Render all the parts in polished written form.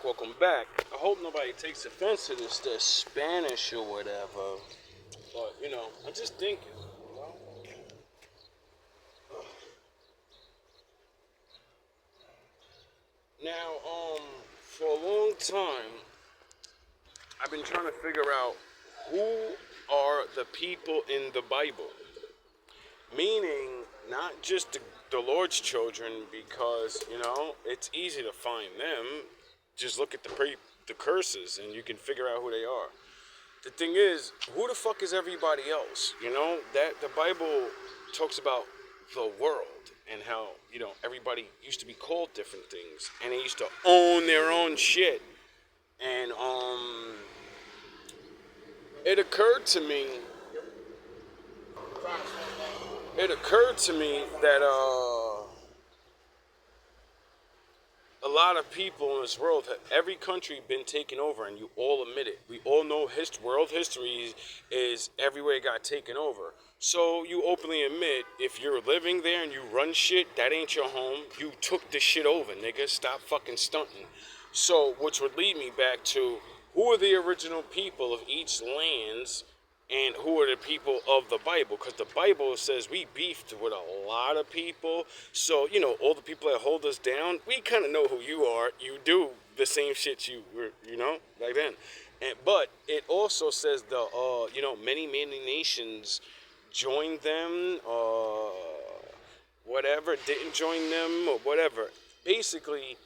welcome back. I hope nobody takes offense to this, Spanish or whatever. But, I'm just thinking, you know? Now, for a long time, I've been trying to figure out who are the people in the Bible. Meaning, not just the Lord's children, because, it's easy to find them. Just look at the curses and you can figure out who they are. The thing is, who the fuck is everybody else? That the Bible talks about the world and how, everybody used to be called different things and they used to own their own shit. And it occurred to me that a lot of people in this world have every country been taken over, and you all admit it. We all know world history is everywhere it got taken over. So you openly admit, if you're living there and you run shit, that ain't your home. You took the shit over, nigga. Stop fucking stunting. So, which would lead me back to, who are the original people of each lands, and who are the people of the Bible? Because the Bible says we beefed with a lot of people. So, all the people that hold us down, we kind of know who you are. You do the same shit you were, back then. But it also says many nations joined them, whatever, didn't join them, or whatever. Basically,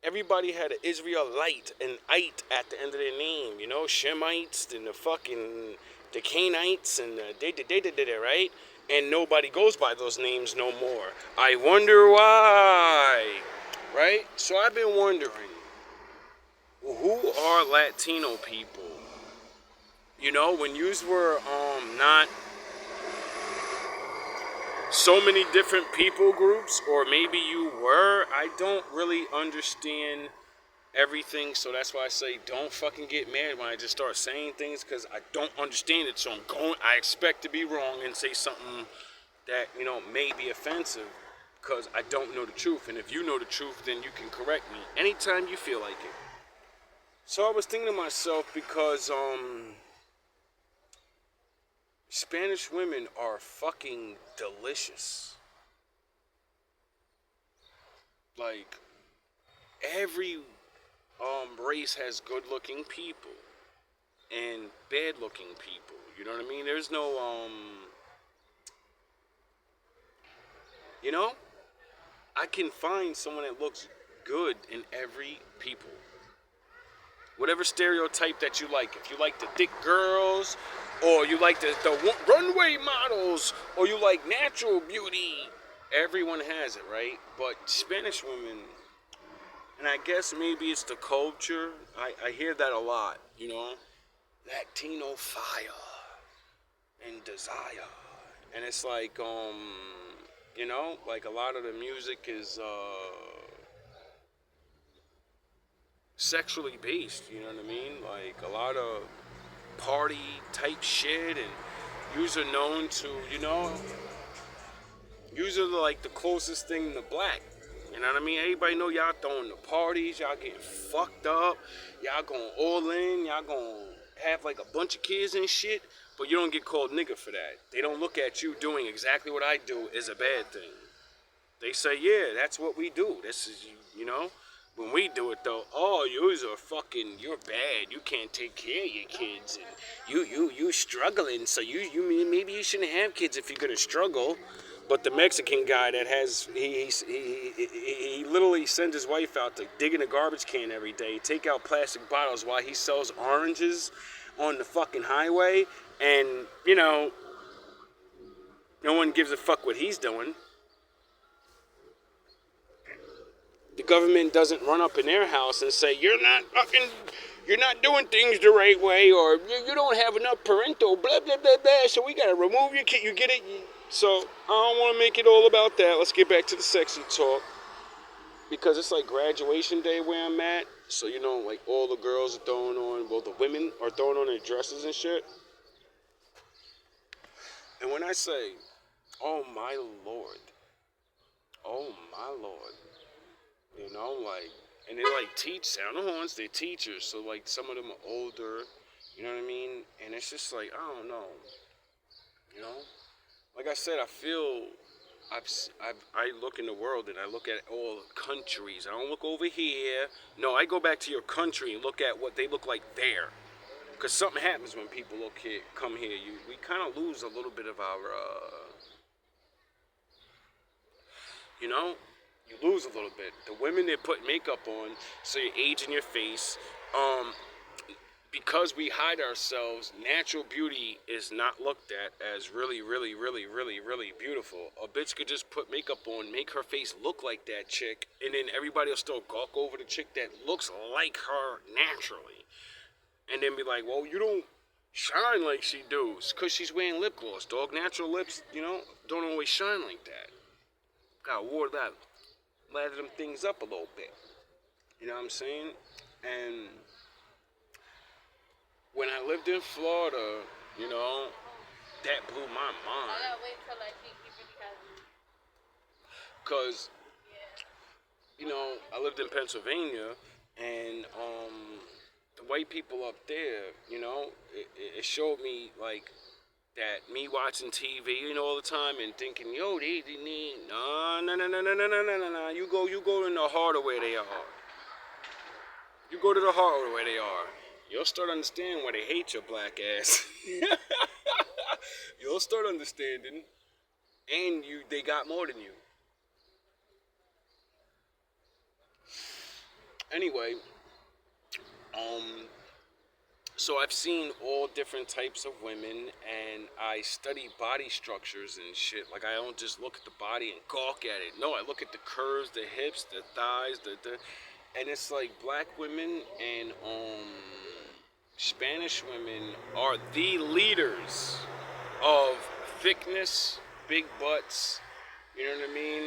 everybody had an Israelite and ite at the end of their name, Shemites and the Canaanites, and they did it, right? And nobody goes by those names no more. I wonder why, right? So I've been wondering, who are Latino people? When yous were not so many different people groups, or maybe you were, I don't really understand everything, so that's why I say don't fucking get mad when I just start saying things, because I don't understand it. So I expect to be wrong and say something that may be offensive, because I don't know the truth. And if you know the truth, then you can correct me anytime you feel like it. So I was thinking to myself, because Spanish women are fucking delicious. Like, every race has good-looking people and bad-looking people. You know what I mean? There's no, I can find someone that looks good in every people. Whatever stereotype that you like. If you like the thick girls, or you like the runway models, or you like natural beauty, everyone has it, right? But Spanish women, and I guess maybe it's the culture. I hear that a lot, Latino fire and desire. And it's like, like a lot of the music is sexually based, you know what I mean? Like a lot of party type shit, and yous are known to, yous are like the closest thing to black. You know what I mean? Everybody know y'all throwing the parties, y'all getting fucked up, y'all going all in, y'all going have like a bunch of kids and shit, but you don't get called nigga for that. They don't look at you doing exactly what I do as a bad thing. They say, yeah, that's what we do. This is, when we do it though, oh, you're bad. You can't take care of your kids, and you struggling. So maybe you shouldn't have kids if you're gonna struggle. But the Mexican guy that has, he literally sends his wife out to dig in a garbage can every day, take out plastic bottles while he sells oranges on the fucking highway, and no one gives a fuck what he's doing. The government doesn't run up in their house and say, you're not doing things the right way, or you don't have enough parental, blah, blah, blah, blah, so we gotta remove your kid, you get it? So, I don't want to make it all about that. Let's get back to the sexy talk, because it's like graduation day where I'm at, so like all the girls are throwing on, well, the women are throwing on their dresses and shit. And when I say, oh my lord, like, And they like teach sound the horns. They're teachers, so like some of them are older. You know what I mean? And it's just like I don't know. You know, like I said, I feel I look in the world and I look at all countries. I don't look over here. No, I go back to your country and look at what they look like there. Because something happens when people come here. We kind of lose a little bit of our, you know, you lose a little bit. The women that put makeup on, so you age in your face. Because we hide ourselves, natural beauty is not looked at as really, really, really, really, really beautiful. A bitch could just put makeup on, make her face look like that chick, and then everybody will still gawk over the chick that looks like her naturally. And then be like, well, you don't shine like she does, because she's wearing lip gloss, dog. Natural lips, you know, don't always shine like that. Gotta lather them things up a little bit. You know what I'm saying? And when I lived in Florida, you know, that blew my mind. I gotta wait till like he really has me. Cause, you know, I lived in Pennsylvania, and the white people up there, you know, it showed me like that me watching TV, you know, all the time and thinking, yo, they need no. You go in the heart of where they are. You go to the heart of where they are. You'll start understanding why they hate your black ass. You'll start understanding, and they got more than you. Anyway, so I've seen all different types of women, and I study body structures and shit. Like, I don't just look at the body and gawk at it. No, I look at the curves, the hips, the thighs, and it's like black women and Spanish women are the leaders of thickness, big butts. You know what I mean?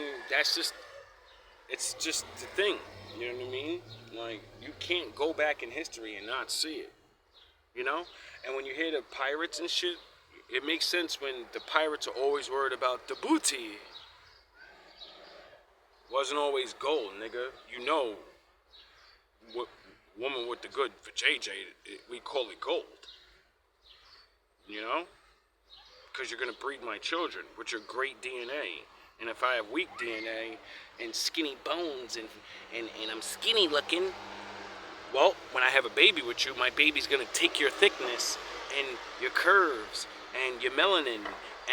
It's just the thing. You know what I mean? Like, you can't go back in history and not see it. You know? And when you hear the pirates and shit, it makes sense when the pirates are always worried about the booty. Wasn't always gold, nigga. You know what woman with the good for JJ, we call it gold. You know? Because you're going to breed my children with your great DNA. And if I have weak DNA and skinny bones and I'm skinny looking, well, when I have a baby with you, my baby's going to take your thickness and your curves and your melanin,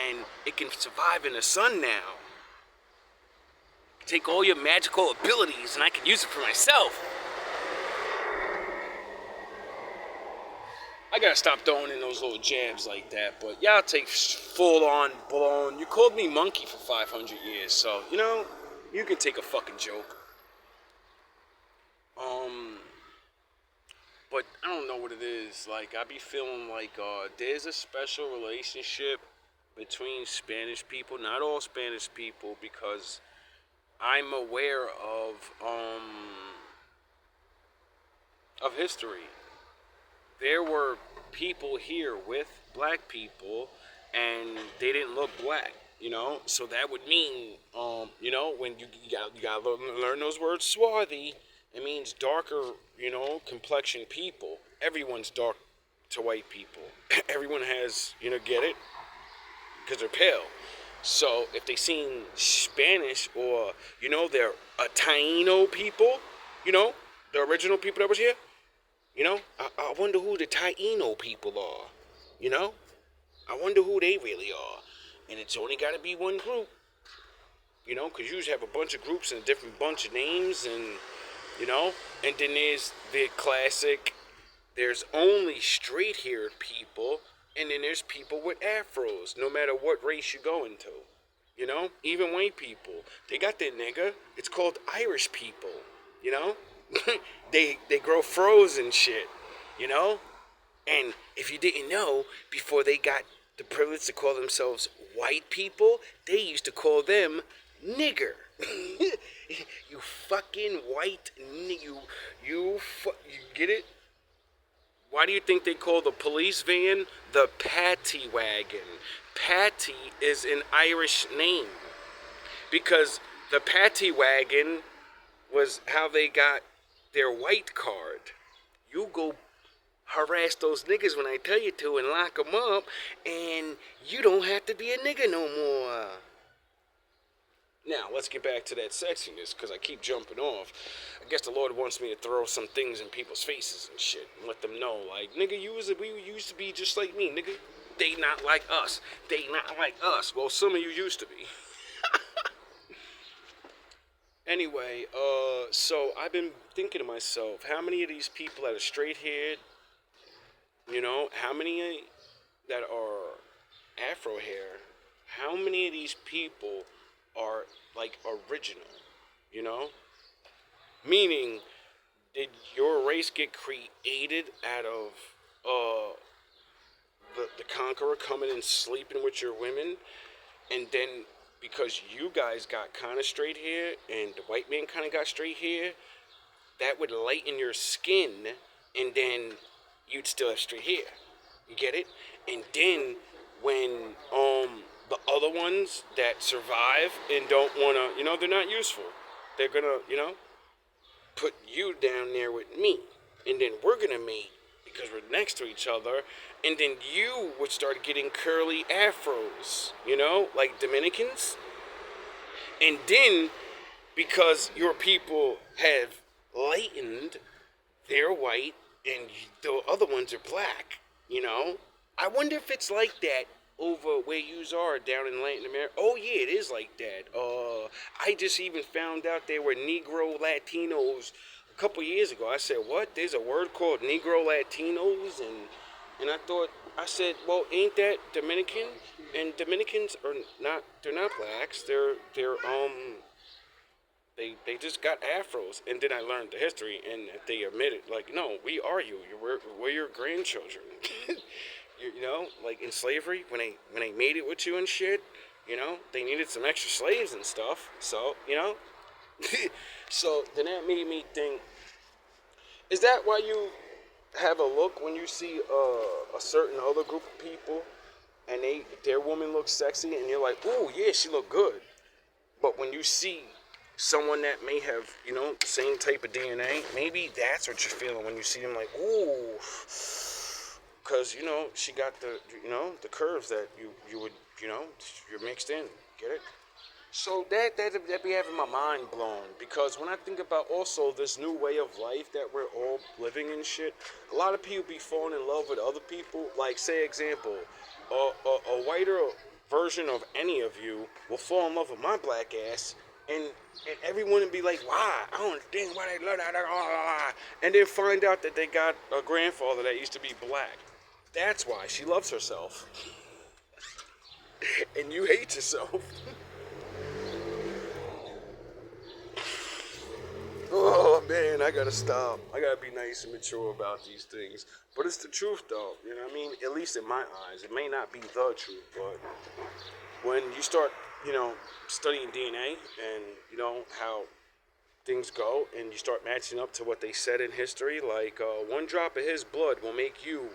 and it can survive in the sun now. Take all your magical abilities and I can use it for myself. I gotta stop throwing in those little jabs like that, but y'all take full on, blown. You called me monkey for 500 years, so, you know, you can take a fucking joke. But I don't know what it is. Like, I be feeling like there's a special relationship between Spanish people, not all Spanish people, because I'm aware of history. There were people here with black people, and they didn't look black, you know. So that would mean, you know, when you gotta learn those words. Swarthy, it means darker, you know, complexion people. Everyone's dark to white people. Everyone has, you know, get it, because they're pale. So if they seen Spanish, or, you know, they're a Taino people, you know, the original people that was here. You know, I wonder who the Taino people are, you know? I wonder who they really are. And it's only got to be one group, you know, because you usually have a bunch of groups and a different bunch of names, and, you know, and then there's the classic, there's only straight-haired people, and then there's people with afros, no matter what race you go into, you know? Even white people, they got their nigga. It's called Irish people, you know? they grow froze and shit, you know? And if you didn't know, before they got the privilege to call themselves white people, they used to call them nigger. You fucking white nigger. You get it? Why do you think they call the police van the Patty Wagon? Patty is an Irish name, because the Patty Wagon was how they got their white card. You go harass those niggas when I tell you to and lock them up, and you don't have to be a nigga no more. Now, let's get back to that sexiness, because I keep jumping off. I guess the Lord wants me to throw some things in people's faces and shit, and let them know, like, nigga, we used to be just like me, nigga. They not like us. They not like us. Well, some of you used to be. Anyway, so I've been thinking to myself, how many of these people that are straight-haired, you know, how many that are afro hair, how many of these people are, like, original, you know? Meaning, did your race get created out of, the conqueror coming and sleeping with your women, and then because you guys got kind of straight hair and the white man kind of got straight hair, that would lighten your skin, and then you'd still have straight hair. You get it? And then when the other ones that survive and don't wanna, you know, they're not useful. They're gonna, you know, put you down there with me, and then we're gonna mate because we're next to each other, and then you would start getting curly afros, you know, like Dominicans. And then, because your people have lightened, they're white, and the other ones are black, you know? I wonder if it's like that over where yous are down in Latin America. Oh yeah, it is like that. I just even found out there were Negro Latinos a couple years ago. I said, what? There's a word called Negro Latinos? And I said, well, ain't that Dominican? And Dominicans are not, they're not blacks. They're they just got afros. And then I learned the history, and they admitted, like, no, we are you. We're your grandchildren. You know, like in slavery, when they made it with you and shit, you know, they needed some extra slaves and stuff. So, you know, so then that made me think, is that why you have a look when you see a certain other group of people and their woman looks sexy and you're like, ooh, yeah, she look good. But when you see someone that may have, you know, the same type of DNA, maybe that's what you're feeling when you see them, like, ooh, because, you know, she got the, you know, the curves that you would, you know, you're mixed in, get it? So that be having my mind blown, because when I think about also this new way of life that we're all living and shit, a lot of people be falling in love with other people. Like, say, example, a whiter version of any of you will fall in love with my black ass, and everyone would be like, why? I don't understand why they love that. And then find out that they got a grandfather that used to be black. That's why she loves herself. And you hate yourself. Oh man, I gotta stop. I gotta be nice and mature about these things. But it's the truth though, you know what I mean? At least in my eyes. It may not be the truth, but when you start, you know, studying DNA and, you know, how things go, and you start matching up to what they said in history, like, one drop of his blood will make you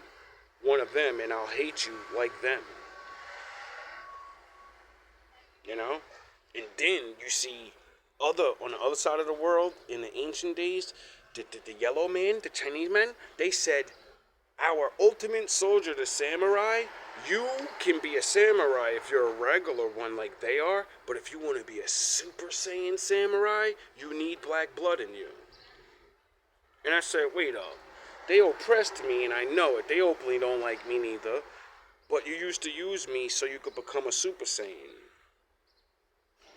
one of them, and I'll hate you like them. You know? And then you see on the other side of the world, in the ancient days, the yellow man, the Chinese men, they said, our ultimate soldier, the samurai, you can be a samurai if you're a regular one like they are, but if you want to be a Super Saiyan samurai, you need black blood in you. And I said, wait up. They oppressed me, and I know it. They openly don't like me neither. But you used to use me so you could become a Super Saiyan.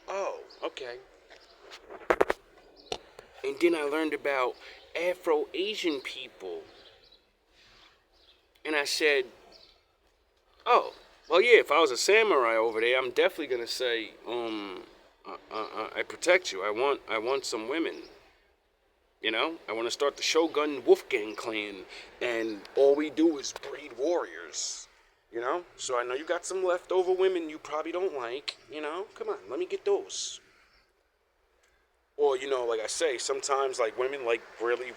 Oh, okay. And then I learned about Afro-Asian people. And I said, oh, well, yeah, if I was a samurai over there, I'm definitely going to say, I protect you. I want some women. You know, I want to start the Shogun Wolfgang clan, and all we do is breed warriors. You know, so I know you got some leftover women you probably don't like. You know, come on, let me get those. Or, you know, like I say, sometimes, like, women like really,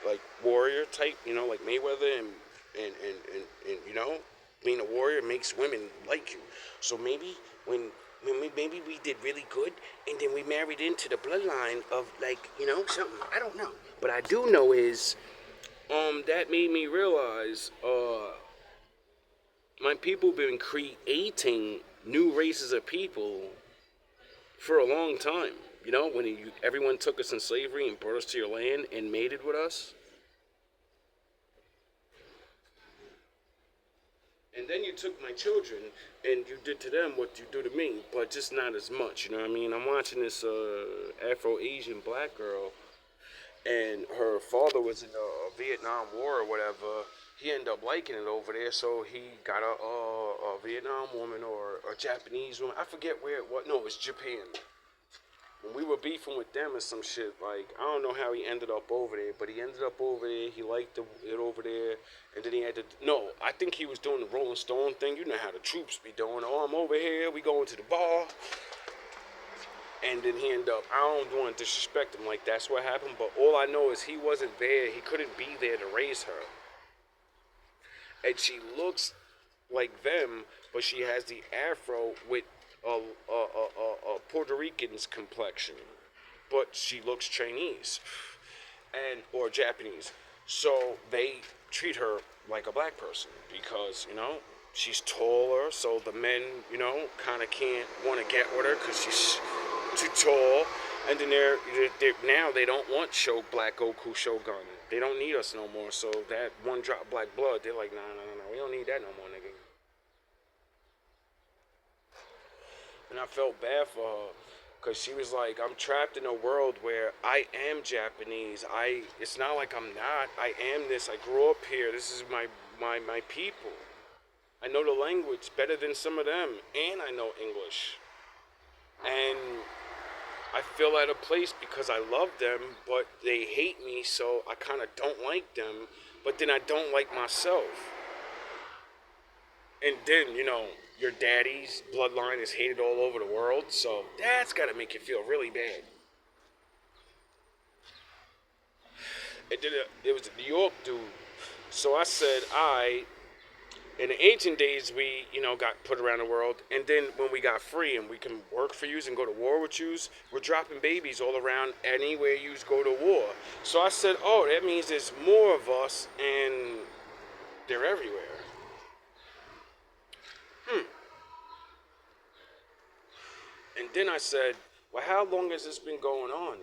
like, warrior type, you know, like Mayweather, and you know, being a warrior makes women like you. So maybe maybe we did really good, and then we married into the bloodline of, like, you know, something. I don't know. But I do know is, that made me realize, my people been creating new races of people for a long time. You know, when everyone took us in slavery and brought us to your land and mated with us. And then you took my children and you did to them what you do to me, but just not as much. You know what I mean? I'm watching this Afro-Asian black girl, and her father was in the Vietnam War or whatever. He ended up liking it over there, so he got a Vietnam woman or a Japanese woman. I forget where it was. No, it was Japan. When we were beefing with them or some shit, like, I don't know how he ended up over there, but he ended up over there. He liked it over there, and then he had to. No, I think he was doing the Rolling Stone thing. You know how the troops be doing. Oh, I'm over here. We going to the bar. And then he ended up, I don't want to disrespect him like that's what happened, but all I know is he wasn't there. He couldn't be there to raise her. And she looks like them, but she has the afro with a Puerto Rican's complexion. But she looks Chinese and or Japanese. So they treat her like a black person because, she's taller, so the men, kind of can't want to get with her because she's too tall. And then they're now they don't want Black Goku Shogun. They don't need us no more. So that one drop black blood, they're like, nah, we don't need that no more, nigga. And I felt bad for her because she was like, I'm trapped in a world where I am Japanese. It's not like I'm not. I am this. I grew up here. This is my people. I know the language better than some of them, and I know English. And I feel out of place because I love them, but they hate me, so I kind of don't like them, but then I don't like myself. And then, your daddy's bloodline is hated all over the world, so that's got to make you feel really bad. It was a New York dude. So I said, in the ancient days, we, got put around the world. And then when we got free and we can work for yous and go to war with yous, we're dropping babies all around anywhere yous go to war. So I said, oh, that means there's more of us and they're everywhere. And then I said, well, how long has this been going on,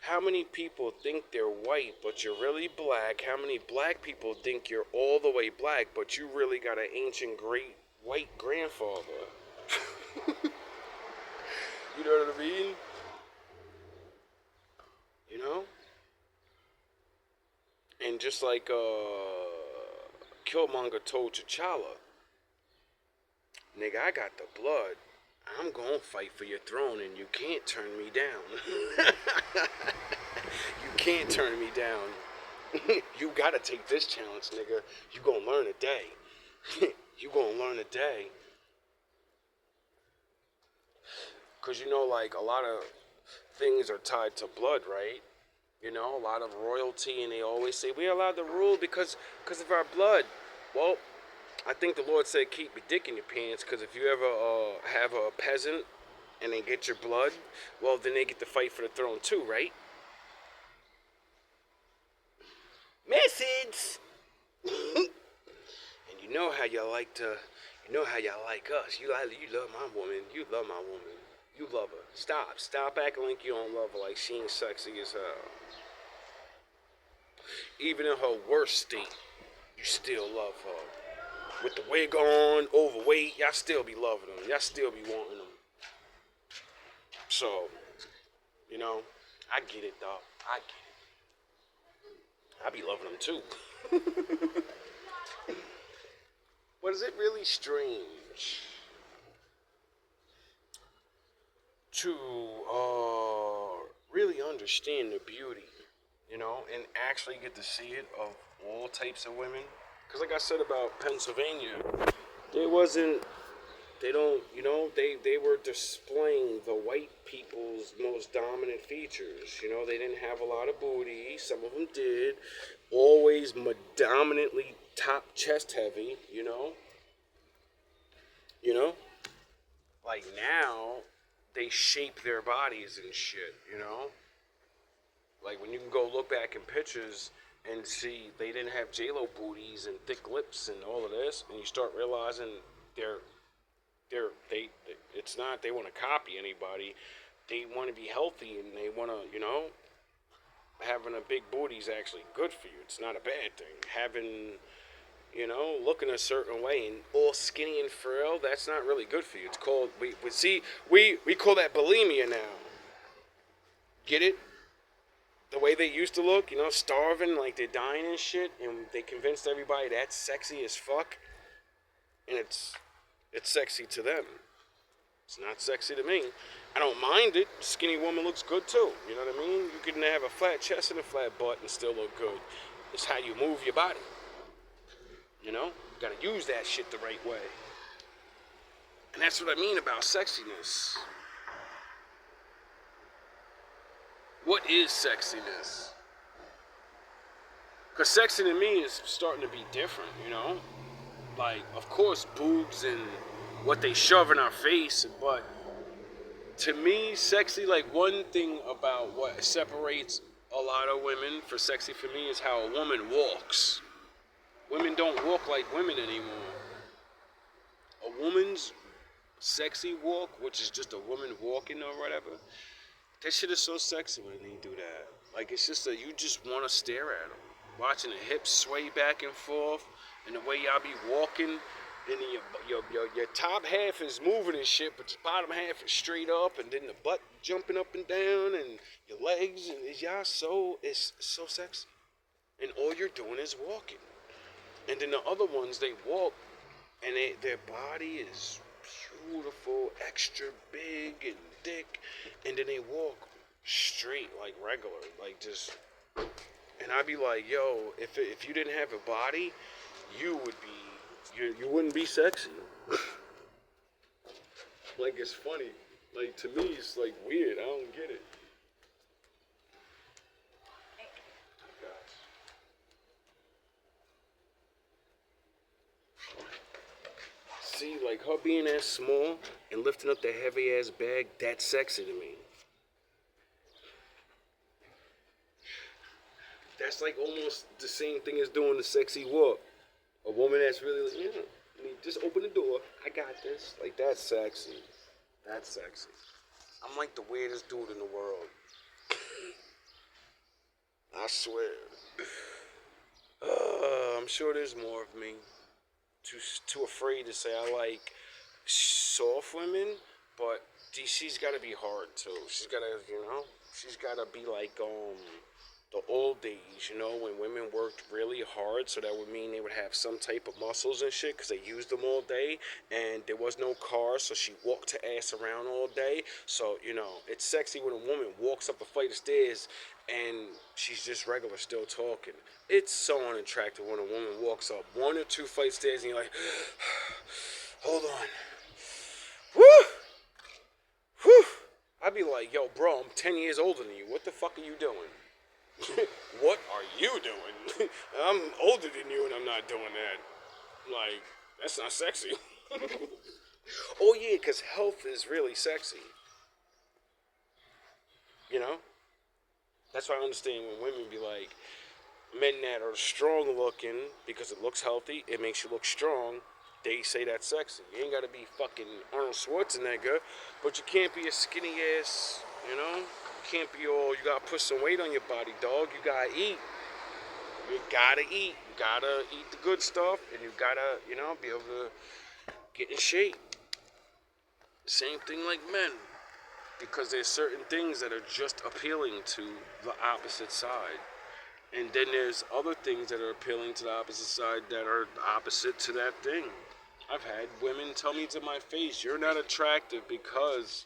How many people think they're white, but you're really black? How many black people think you're all the way black, but you really got an ancient great white grandfather? You know what I mean? And just like Killmonger told T'Challa, nigga, I got the blood. I'm gonna fight for your throne and you can't turn me down. You can't turn me down. You gotta take this challenge, nigga. You gonna learn a day. You gonna learn a day. Cause like a lot of things are tied to blood, right? A lot of royalty, and they always say we're allowed to rule because of our blood. Well, I think the Lord said keep your dick in your pants, because if you ever have a peasant and they get your blood, well, then they get to fight for the throne too, right? Message! And you know how y'all like us. You love my woman. You love my woman. You love her. Stop acting like you don't love her, like she ain't sexy as hell. Even in her worst state, you still love her. With the wig on, overweight, y'all still be loving them. Y'all still be wanting them. So, I get it, dog. I get it. I be loving them too. But is it really strange to really understand the beauty, and actually get to see it of all types of women? Because like I said about Pennsylvania, they were displaying the white people's most dominant features. They didn't have a lot of booty. Some of them did. Always dominantly top chest heavy, Like now, they shape their bodies and shit, Like when you can go look back in pictures and see they didn't have J-Lo booties and thick lips and all of this, and you start realizing they're they it's not they want to copy anybody. They want to be healthy and they want to, having a big booty is actually good for you. It's not a bad thing. Having, looking a certain way and all skinny and frail, that's not really good for you. It's called we call that bulimia now. Get it? The way they used to look, starving like they're dying and shit, and they convinced everybody that's sexy as fuck, and it's sexy to them. It's not sexy to me. I don't mind it. Skinny woman looks good too. You know what I mean? You can have a flat chest and a flat butt and still look good. It's how you move your body. You gotta use that shit the right way. And that's what I mean about sexiness. What is sexiness? Because sexy to me is starting to be different, Like, of course, boobs and what they shove in our face, but to me, sexy, like one thing about what separates a lot of women for sexy for me is how a woman walks. Women don't walk like women anymore. A woman's sexy walk, which is just a woman walking or whatever, that shit is so sexy when they do that. Like, it's just that you just want to stare at them. Watching the hips sway back and forth, and the way y'all be walking, and then your top half is moving and shit, but your bottom half is straight up, and then the butt jumping up and down, and your legs, and it's so sexy. And all you're doing is walking. And then the other ones, they walk, and their body is beautiful, extra big and thick, and then they walk straight like regular, like just. And I'd be like, yo, if you didn't have a body, you wouldn't be sexy. Like, it's funny. Like, to me, it's like weird. I don't get it. See, like her being that small and lifting up that heavy ass bag, that's sexy to me. That's like almost the same thing as doing the sexy walk. A woman that's really like, just open the door. I got this. Like, that's sexy. That's sexy. I'm like the weirdest dude in the world. I swear. I'm sure there's more of me. Too afraid to say I like soft women, but she's got to be hard too. She's got to be like the old days, when women worked really hard, so that would mean they would have some type of muscles and shit, because they used them all day, and there was no car, so she walked her ass around all day. So, it's sexy when a woman walks up a flight of stairs and she's just regular, still talking. It's so unattractive when a woman walks up 1 or 2 flight of stairs and you're like, hold on. Woo! Whew! I'd be like, yo, bro, I'm 10 years older than you. What the fuck are you doing? What are you doing? I'm older than you and I'm not doing that. Like, that's not sexy. Oh yeah, because health is really sexy. That's why I understand when women be like, men that are strong looking, because it looks healthy, it makes you look strong, they say that's sexy. You ain't gotta be fucking Arnold Schwarzenegger, but you can't be a skinny ass, You can't be all, you gotta put some weight on your body, dog. You gotta eat. You gotta eat. You gotta eat the good stuff, and you gotta, be able to get in shape. Same thing like men. Because there's certain things that are just appealing to the opposite side. And then there's other things that are appealing to the opposite side that are opposite to that thing. I've had women tell me to my face, you're not attractive because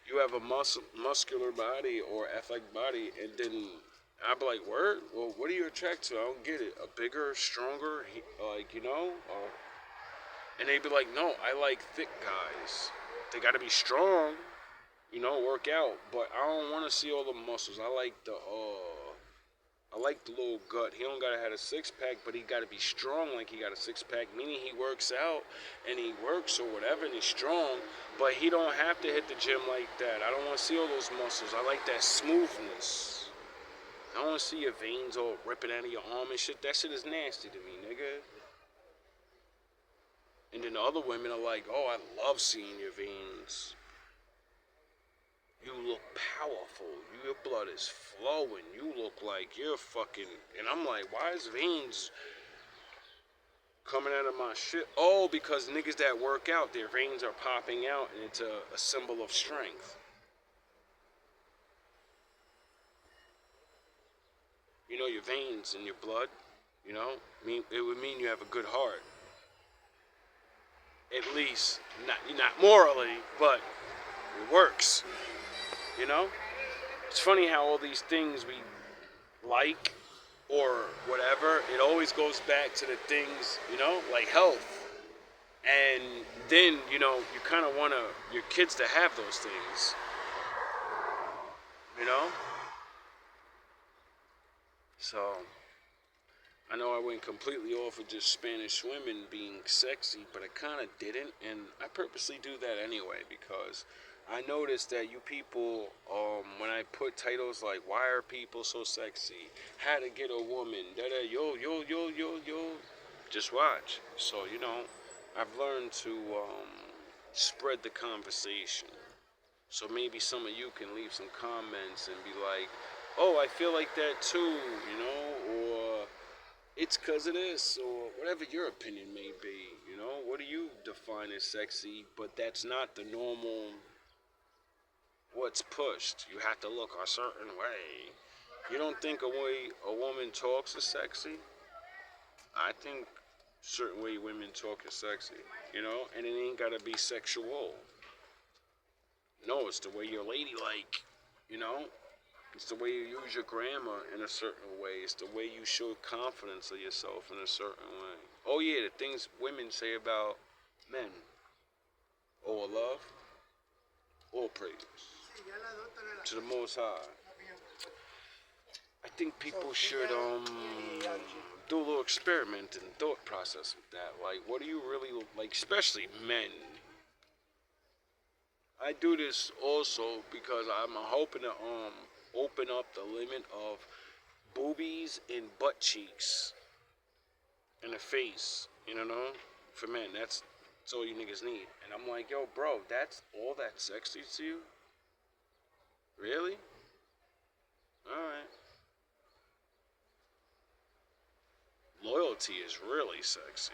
you have a muscular body or athletic body, and then I'd be like, word? Well, what are you attracted to? I don't get it. A bigger, stronger, and they'd be like, no, I like thick guys. They gotta be strong, work out, but I don't want to see all the muscles. I like the little gut. He don't gotta have a 6-pack, but he gotta be strong like he got a 6-pack, meaning he works out and he works or whatever and he's strong, but he don't have to hit the gym like that. I don't want to see all those muscles. I like that smoothness. I don't want to see your veins all ripping out of your arm and shit. That shit is nasty to me, nigga. And then the other women are like, oh, I love seeing your veins. You look powerful. Your blood is flowing. You look like you're fucking... And I'm like, why is veins coming out of my shit? Oh, because niggas that work out, their veins are popping out and it's a symbol of strength. You know, your veins and your blood, you know, it would mean you have a good heart. At least, not morally, but it works. You know? It's funny how all these things we like or whatever, it always goes back to the things, you know, like health. And then, you know, you kind of want your kids to have those things. You know? So, I know I went completely off of just Spanish women being sexy, but I kind of didn't, and I purposely do that anyway because I noticed that you people, when I put titles like "Why are people so sexy?" "How to get a woman," yo, just watch. So you know, I've learned to spread the conversation. So maybe some of you can leave some comments and be like, "Oh, I feel like that too," you know, or it's because of this, or whatever your opinion may be, you know? What do you define as sexy? But that's not the normal, what's pushed. You have to look a certain way. You don't think a way a woman talks is sexy? I think certain way women talk is sexy, you know? And it ain't gotta be sexual. No, it's the way you're ladylike, you know? It's the way you use your grammar in a certain way. It's the way you show confidence of yourself in a certain way. Oh yeah, the things women say about men. All love, all praise to the Most High. I think people should do a little experiment and thought process with that. Like, what do you really like, especially men? I do this also because I'm hoping to open up the limit of boobies and butt cheeks in the face, you know, for men. That's all you niggas need. And I'm like, yo, bro, that's all that sexy to you? Really? Alright. Loyalty is really sexy.